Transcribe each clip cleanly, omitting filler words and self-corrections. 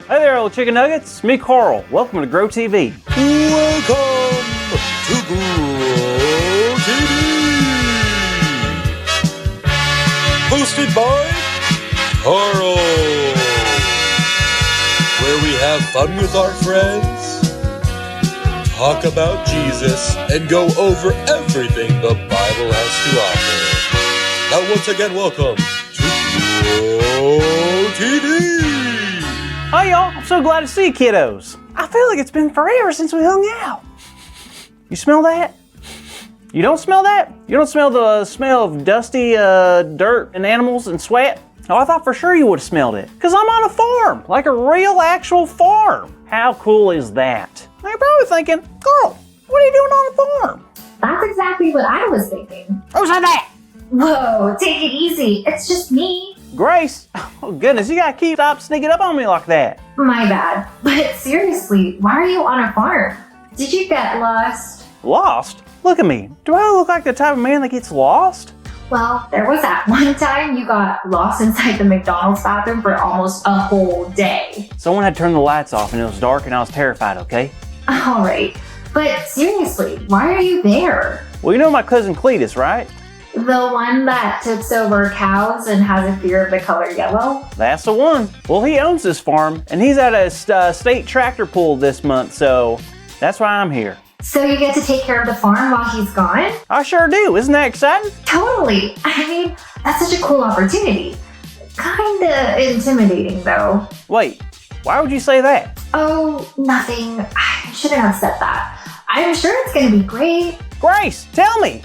Hey there, old chicken nuggets. Me, Carl. Welcome to Grow TV. Welcome to Grow TV. Hosted by Carl. Where we have fun with our friends, talk about Jesus, and go over everything the Bible has to offer. Now, once again, welcome to Grow TV. Hi, y'all. I'm so glad to see you, kiddos. I feel like it's been forever since we hung out. You smell that? You don't smell that? You don't smell the smell of dusty dirt and animals and sweat? Oh, I thought for sure you would have smelled it. Because I'm on a farm, like a real actual farm. How cool is that? Now you're probably thinking, Carl, what are you doing on the farm? That's exactly what I was thinking. Who said that? Whoa, take it easy. It's just me. Grace, oh goodness, you gotta stop sneaking up on me like that. My bad. But seriously, why are you on a farm? Did you get lost? Lost? Look at me. Do I look like the type of man that gets lost? Well, there was that one time you got lost inside the McDonald's bathroom for almost a whole day. Someone had turned the lights off and it was dark and I was terrified, okay? Alright, but seriously, why are you there? Well, you know my cousin Cletus, right? The one that tips over cows and has a fear of the color yellow? That's the one. Well, he owns this farm and he's at a state tractor pull this month, so that's why I'm here. So you get to take care of the farm while he's gone? I sure do. Isn't that exciting? Totally. I mean, that's such a cool opportunity. Kinda intimidating though. Wait, why would you say that? Oh, nothing. I shouldn't have said that. I'm sure it's gonna be great. Grace, tell me.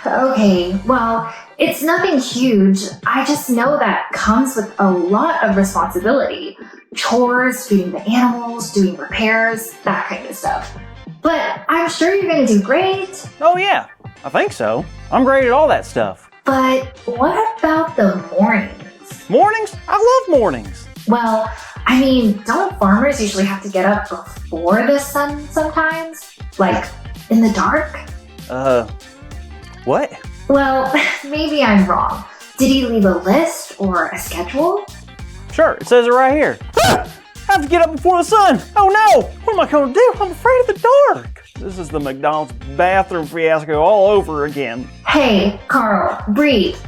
Okay, well, it's nothing huge. I just know that comes with a lot of responsibility. Chores, feeding the animals, doing repairs, that kind of stuff. But I'm sure you're gonna do great. Oh yeah, I think so. I'm great at all that stuff. But what about the mornings? Mornings? I love mornings. Well, I mean, don't farmers usually have to get up before the sun sometimes? Like, in the dark? What? Well, maybe I'm wrong. Did he leave a list or a schedule? Sure, it says it right here. I have to get up before the sun. Oh no, what am I gonna do? I'm afraid of the dark. This is the McDonald's bathroom fiasco all over again. Hey, Carl, breathe.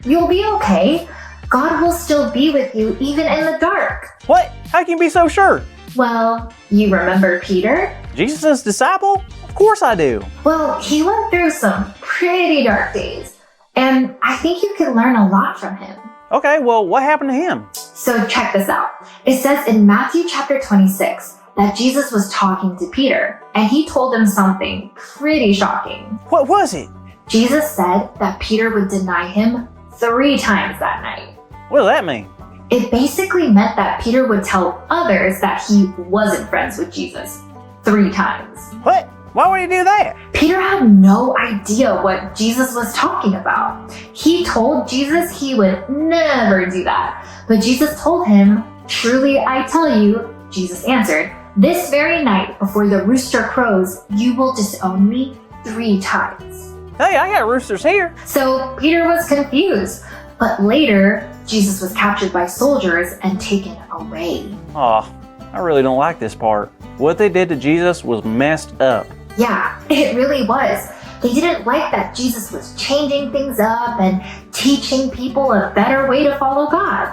You'll be okay. God will still be with you even in the dark. What? How can you be so sure? Well, you remember Peter? Jesus' disciple? Of course I do. Well, he went through some pretty dark days, and I think you can learn a lot from him. Okay, well, what happened to him? So check this out. It says in Matthew chapter 26 that Jesus was talking to Peter, and he told him something pretty shocking. What was it? Jesus said that Peter would deny him 3 times that night. What does that mean? It basically meant that Peter would tell others that he wasn't friends with Jesus 3 times. What? Why would he do that? Peter had no idea what Jesus was talking about. He told Jesus he would never do that. But Jesus told him, "Truly I tell you," Jesus answered, "this very night before the rooster crows, you will disown me 3 times. Hey, I got roosters here. So Peter was confused. But later, Jesus was captured by soldiers and taken away. Aw, I really don't like this part. What they did to Jesus was messed up. Yeah, it really was. They didn't like that Jesus was changing things up and teaching people a better way to follow God.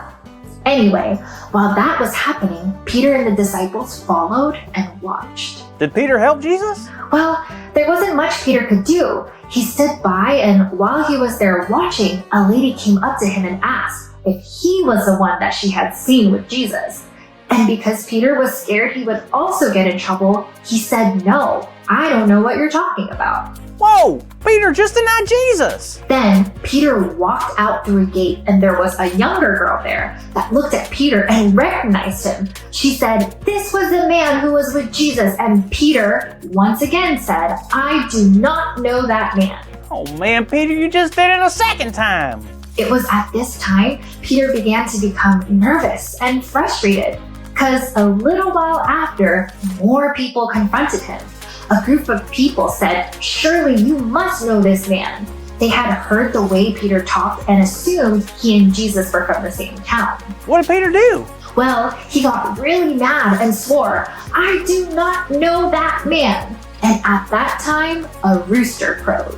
Anyway, while that was happening, Peter and the disciples followed and watched. Did Peter help Jesus? Well, there wasn't much Peter could do. He stood by, and while he was there watching, a lady came up to him and asked if he was the one that she had seen with Jesus. And because Peter was scared he would also get in trouble, he said, "No, I don't know what you're talking about." Whoa, Peter just denied Jesus. Then Peter walked out through a gate, and there was a younger girl there that looked at Peter and recognized him. She said, "This was the man who was with Jesus." And Peter once again said, "I do not know that man." Oh man, Peter, you just did it a second time. It was at this time Peter began to become nervous and frustrated, because a little while after, more people confronted him. A group of people said, "Surely you must know this man." They had heard the way Peter talked and assumed he and Jesus were from the same town. What did Peter do? Well, he got really mad and swore, "I do not know that man." And at that time, a rooster crowed.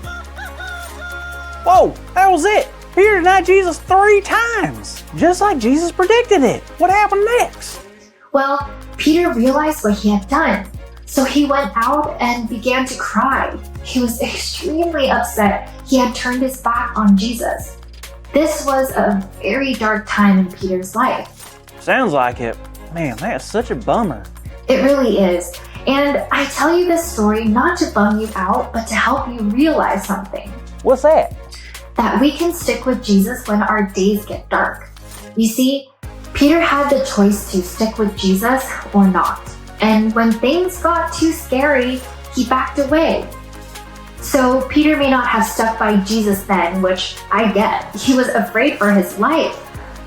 Whoa, that was it. Peter denied Jesus 3 times, just like Jesus predicted it. What happened next? Well, Peter realized what he had done. So he went out and began to cry. He was extremely upset he had turned his back on Jesus. This was a very dark time in Peter's life. Sounds like it. Man, that's such a bummer. It really is. And I tell you this story not to bum you out, but to help you realize something. What's that? That we can stick with Jesus when our days get dark. You see, Peter had the choice to stick with Jesus or not. And when things got too scary, he backed away. So Peter may not have stuck by Jesus then, which I get. He was afraid for his life.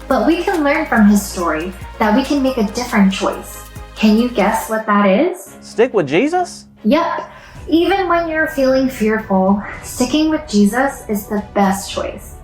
But we can learn from his story that we can make a different choice. Can you guess what that is? Stick with Jesus? Yep. Even when you're feeling fearful, sticking with Jesus is the best choice.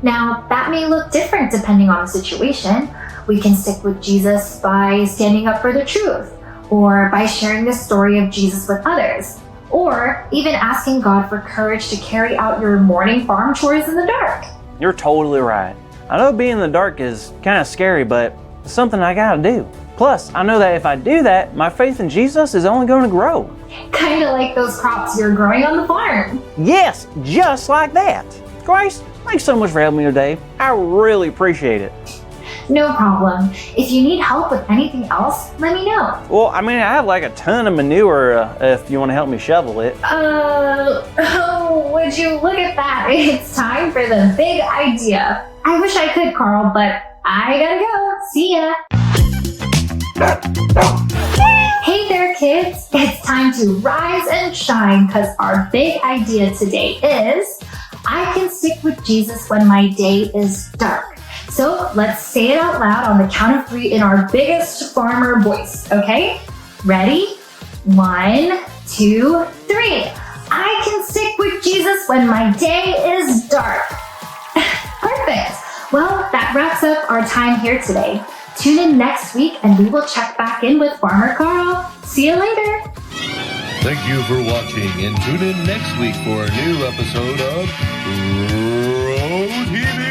Now, that may look different depending on the situation. We can stick with Jesus by standing up for the truth, or by sharing the story of Jesus with others, or even asking God for courage to carry out your morning farm chores in the dark. You're totally right. I know being in the dark is kind of scary, but it's something I gotta do. Plus, I know that if I do that, my faith in Jesus is only going to grow. Kind of like those crops you're growing on the farm. Yes, just like that. Grace, thanks so much for helping me today. I really appreciate it. No problem. If you need help with anything else, let me know. Well, I mean, I have like a ton of manure if you want to help me shovel it. Oh, would you look at that? It's time for the big idea. I wish I could, Carl, but I gotta go. See ya. Hey there, kids. It's time to rise and shine because our big idea today is I can stick with Jesus when my day is dark. So let's say it out loud on the count of 3 in our biggest farmer voice, okay? Ready? 1, 2, 3. I can stick with Jesus when my day is dark. Perfect. Well, that wraps up our time here today. Tune in next week and we will check back in with Farmer Carl. See you later. Thank you for watching, and tune in next week for a new episode of Road TV.